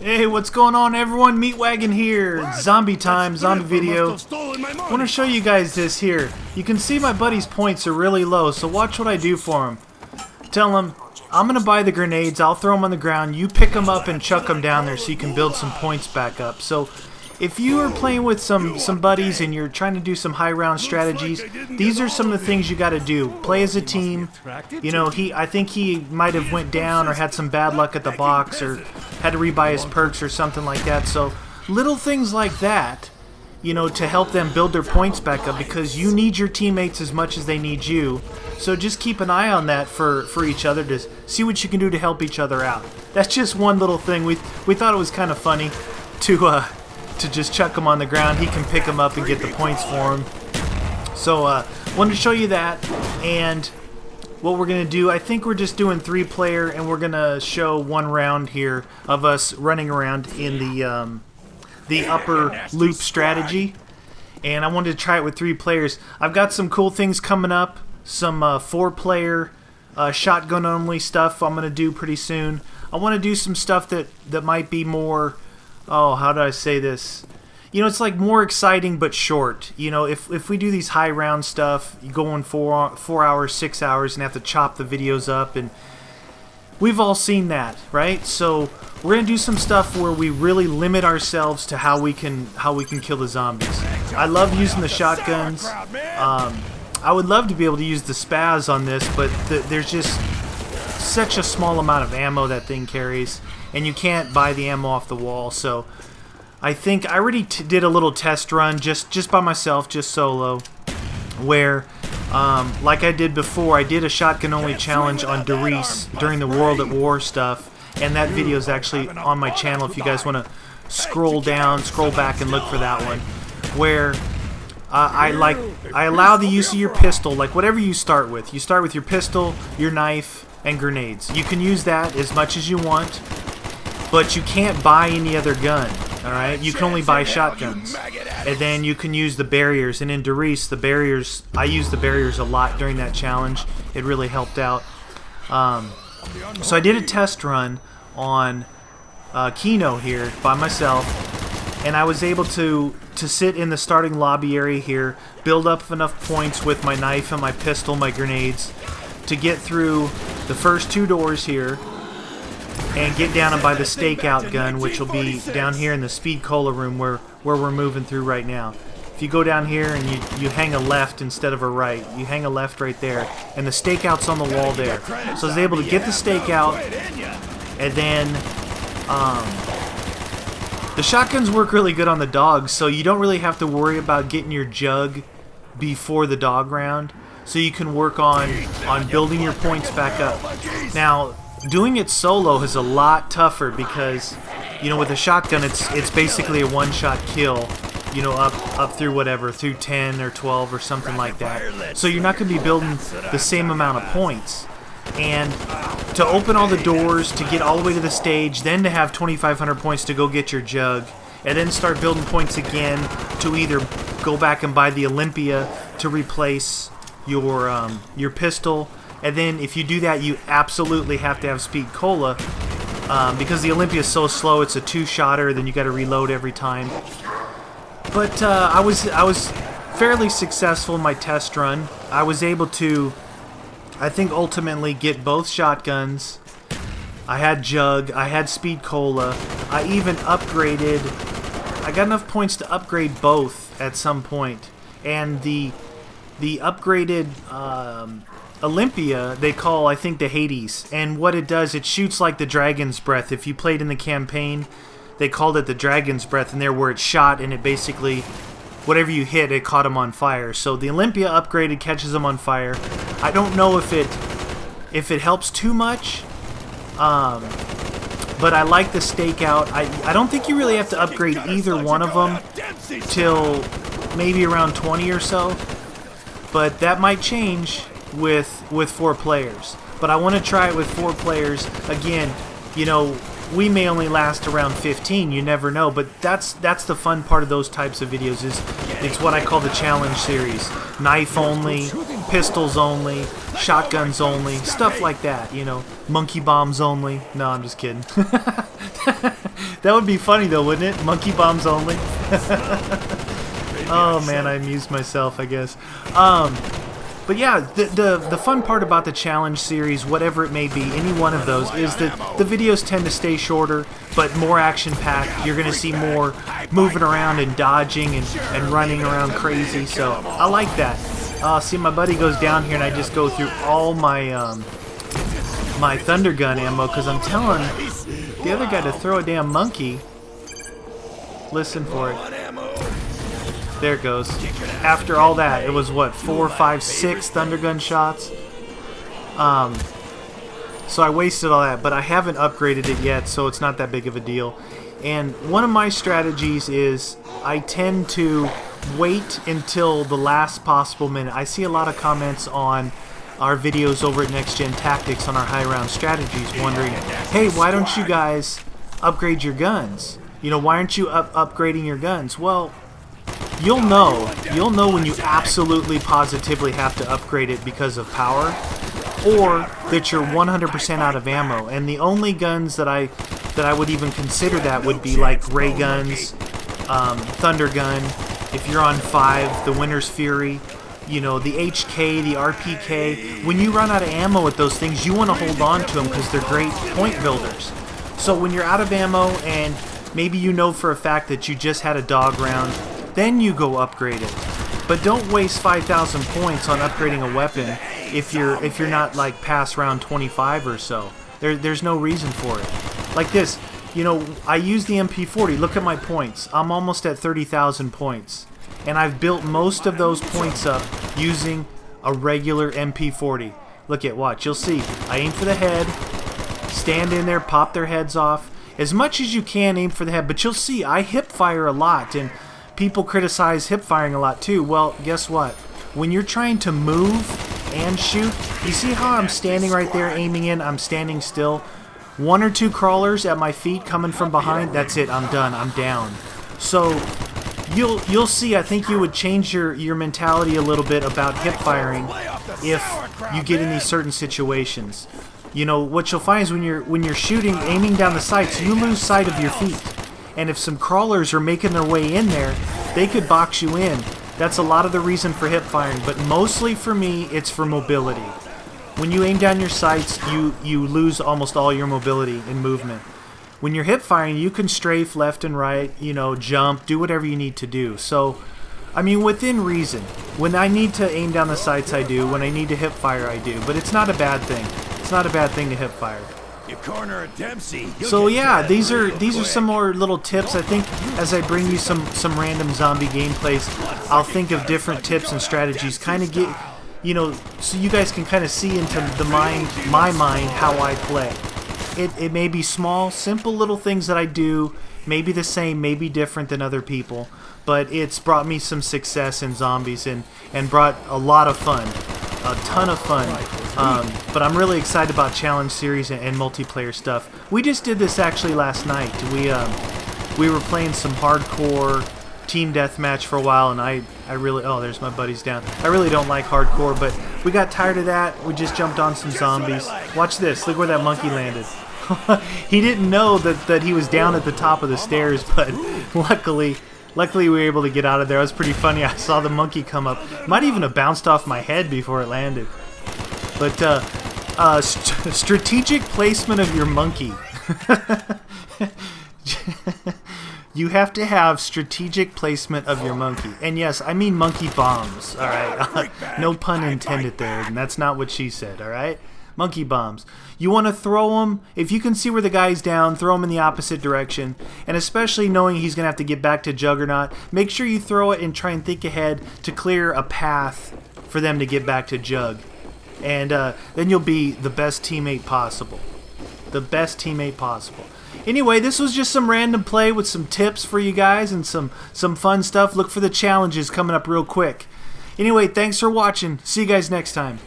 Hey, what's going on, everyone? Meatwagon here. Zombie time, zombie video. I want to show you guys this here. You can see my buddy's points are really low, so watch what I do for him. Tell him, I'm going to buy the grenades, I'll throw them on the ground, you pick them up and chuck them down there so you can build some points back up. So, if you are playing with some buddies and you're trying to do some high round strategies, these are some of the things you got to do. Play as a team. You know, I think he might have went down or had some bad luck at the box or had to rebuy his perks or something like that. So little things like that, you know, to help them build their points back up, because you need your teammates as much as they need you. So just keep an eye on that for each other to see what you can do to help each other out. That's just one little thing. We thought it was kind of funny to just chuck him on the ground. He can pick him up and get the points for him. So wanted to show you that, and what we're gonna do, I think we're just doing 3-player, and we're gonna show one round here of us running around in the upper loop strategy, and I wanted to try it with 3 players. I've got some cool things coming up, some 4-player shotgun only stuff I'm gonna do pretty soon. I want to do some stuff that might be more, oh, how do I say this? You know, it's like more exciting but short. You know, if we do these high round stuff, you go in 4 hours, 6 hours, and have to chop the videos up, and we've all seen that, right? So we're gonna do some stuff where we really limit ourselves to how we can kill the zombies. I love using the shotguns. I would love to be able to use the spaz on this, but there's just such a small amount of ammo that thing carries, and you can't buy the ammo off the wall. So I think I already did a little test run just by myself, just solo, where like I did before, I did a shotgun only challenge on Doris during the World at War stuff, and that video is actually on my channel if you guys want to scroll back and look for that one, where I allow the use of your pistol, like whatever you start with. You start with your pistol, your knife, and grenades. You can use that as much as you want, but you can't buy any other gun. Alright, you can only buy shotguns. And then you can use the barriers. And in Doris, the barriers, I used the barriers a lot during that challenge. It really helped out. So I did a test run on Kino here by myself, and I was able to sit in the starting lobby area here, build up enough points with my knife and my pistol, my grenades, to get through the first 2 doors here, and get down and buy the stakeout gun, which will be down here in the speed cola room where we're moving through right now. If you go down here and you hang a left instead of a right, you hang a left right there, and the stakeout's on the wall there. So I was able to get the stakeout, and then the shotguns work really good on the dogs, so you don't really have to worry about getting your jug before the dog round, so you can work on building your points back up. Now, doing it solo is a lot tougher because, you know, with a shotgun it's basically a one-shot kill, you know, up through whatever, through 10 or 12 or something like that. So you're not going to be building the same amount of points. And to open all the doors, to get all the way to the stage, then to have 2,500 points to go get your jug, and then start building points again to either go back and buy the Olympia to replace your pistol. And then if you do that, you absolutely have to have speed cola, because the Olympia is so slow. It's a 2-shotter, then you got to reload every time. But I was fairly successful in my test run. I was able to, I think, ultimately get both shotguns. I had jug, I had speed cola. I even upgraded. I got enough points to upgrade both at some point. And the upgraded Olympia, they call, I think, the Hades, and what it does, it shoots like the Dragon's Breath. If you played in the campaign, they called it the Dragon's Breath, and there where it shot, and it basically, whatever you hit, it caught them on fire. So the Olympia upgraded catches them on fire. I don't know if it helps too much, but I like the stakeout. I don't think you really have to upgrade either one of them till maybe around 20 or so, but that might change with 4 players. But I want to try it with 4 players. Again, you know, we may only last around 15, you never know, but that's the fun part of those types of videos. Is it's what I call the challenge series. Knife only, pistols only, shotguns only, stuff like that, you know. Monkey bombs only. No, I'm just kidding. That would be funny though, wouldn't it? Monkey bombs only. Oh man, I amused myself, I guess. But yeah, the fun part about the challenge series, whatever it may be, any one of those, is that the videos tend to stay shorter, but more action-packed. You're going to see more moving around and dodging and running around crazy, so I like that. See, my buddy goes down here and I just go through all my my thunder gun ammo, because I'm telling the other guy to throw a damn monkey. Listen for it. There it goes. After all that, it was what, 4, 5, 6 thunder gun shots? So I wasted all that, but I haven't upgraded it yet, so it's not that big of a deal. And one of my strategies is I tend to wait until the last possible minute. I see a lot of comments on our videos over at Next Gen Tactics on our high round strategies wondering, hey, why don't you guys upgrade your guns? You know, why aren't you upgrading your guns? Well, you'll know when you absolutely positively have to upgrade it because of power, or that you're 100% out of ammo. And the only guns that I would even consider that would be like ray guns, thunder gun. If you're on 5, the Winter's Fury, you know, the HK, the RPK. When you run out of ammo with those things, you want to hold on to them because they're great point builders. So when you're out of ammo and maybe you know for a fact that you just had a dog round, then you go upgrade it. But don't waste 5,000 points on upgrading a weapon if you're not like past round 25 or so. There's no reason for it. Like this, you know, I use the MP40. Look at my points. I'm almost at 30,000 points. And I've built most of those points up using a regular MP40. Look at, watch, you'll see. I aim for the head, stand in there, pop their heads off. As much as you can, aim for the head. But you'll see, I hip fire a lot, and people criticize hip firing a lot too. Well, guess what? When you're trying to move and shoot, you see how I'm standing right there aiming in? I'm standing still. 1 or 2 crawlers at my feet coming from behind, that's it, I'm done, I'm down. So you'll see, I think you would change your mentality a little bit about hip firing if you get in these certain situations. You know, what you'll find is when you're shooting, aiming down the sights, you lose sight of your feet. And if some crawlers are making their way in there, they could box you in. That's a lot of the reason for hip firing, but mostly for me, it's for mobility. When you aim down your sights, you lose almost all your mobility and movement. When you're hip firing, you can strafe left and right, you know, jump, do whatever you need to do. So, I mean, within reason. When I need to aim down the sights, I do. When I need to hip fire, I do. But it's not a bad thing. It's not a bad thing to hip fire. You corner a Dempsey. So yeah, these are some more little tips. I think as I bring you some random zombie gameplays, I'll think of different tips and strategies, kind of get, you know, so you guys can kind of see into my mind how I play. It may be small, simple little things that I do, maybe the same, maybe different than other people, but it's brought me some success in zombies and brought a lot of fun, a ton of fun. But I'm really excited about challenge series and multiplayer stuff. We just did this actually last night. We were playing some hardcore team deathmatch for a while, and I really, oh, there's my buddies down. I really don't like hardcore, but we got tired of that. We just jumped on some zombies. Watch this. Look where that monkey landed. He didn't know that he was down at the top of the stairs, but luckily we were able to get out of there. It was pretty funny. I saw the monkey come up. Might even have bounced off my head before it landed. But strategic placement of your monkey. You have to have strategic placement of your monkey. And yes, I mean monkey bombs, alright? No pun intended there, and that's not what she said, alright? Monkey bombs. You want to throw them, if you can see where the guy's down, throw him in the opposite direction. And especially knowing he's going to have to get back to Juggernaut, make sure you throw it and try and think ahead to clear a path for them to get back to Jug. And then you'll be the best teammate possible. The best teammate possible. Anyway, this was just some random play with some tips for you guys and some fun stuff. Look for the challenges coming up real quick. Anyway, thanks for watching. See you guys next time.